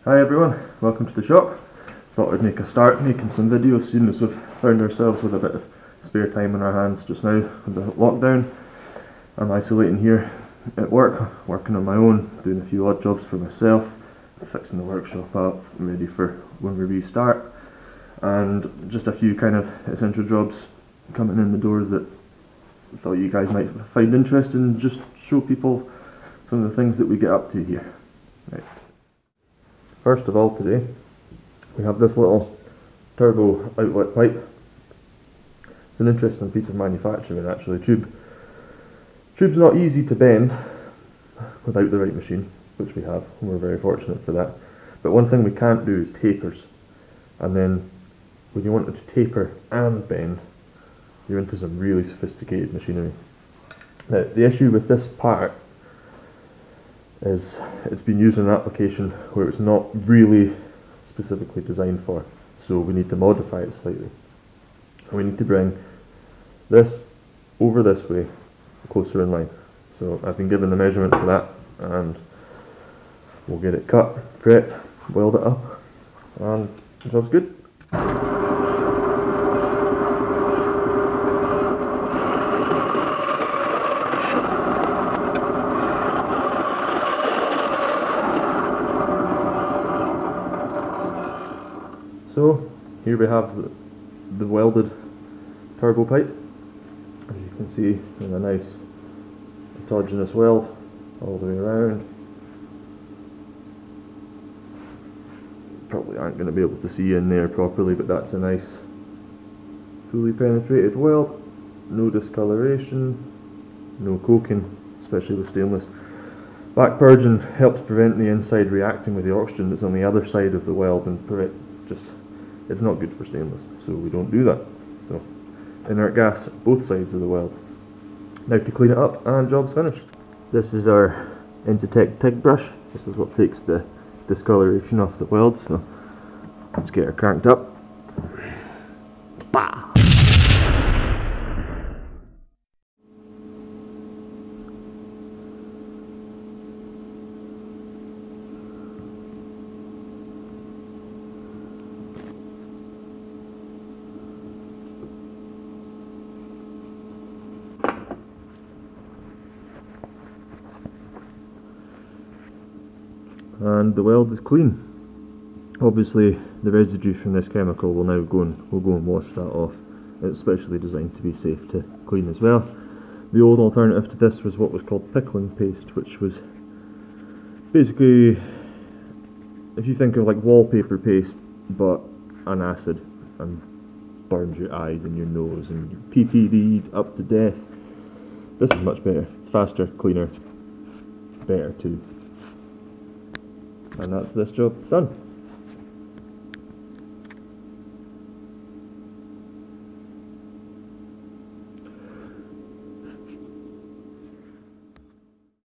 Hi everyone, welcome to the shop. Thought I'd make a start making some videos soon as we've found ourselves with a bit of spare time on our hands just now with the lockdown. I'm isolating here at work, working on my own, doing a few odd jobs for myself, fixing the workshop up, ready for when we restart, and just a few kind of essential jobs coming in the door that I thought you guys might find interesting and just show people some of the things that we get up to here. Right. First of all today, we have this little turbo outlet pipe. It's an interesting piece of manufacturing actually. Tube's not easy to bend without the right machine, which we have, and we're very fortunate for that. But one thing we can't do is tapers. And then when you want it to taper and bend, you're into some really sophisticated machinery. Now, the issue with this part is it's been used in an application where it's not really specifically designed for, so we need to modify it slightly. And we need to bring this over this way, closer in line. So I've been given the measurement for that, and we'll get it cut, prepped, weld it up, and the job's good. So here we have the welded turbo pipe, as you can see, in a nice autogenous weld all the way around. Probably aren't going to be able to see in there properly, but that's a nice fully penetrated weld, no discoloration, no coking, especially with stainless. Back purging helps prevent the inside reacting with the oxygen that's on the other side of the weld and it's not good for stainless, so we don't do that. So inert gas both sides of the weld. Now to clean it up and job's finished. This is our Intratec TIG brush. This is what takes the discoloration off the weld, so let's get her cranked up. Bah! And the weld is clean. Obviously the residue from this chemical will now go and wash that off. It's specially designed to be safe to clean as well. The old alternative to this was what was called pickling paste, which was basically, if you think of like wallpaper paste but an acid, and burns your eyes and your nose and your PPD up to death. This is much better. It's faster, cleaner, better too. And that's this job done.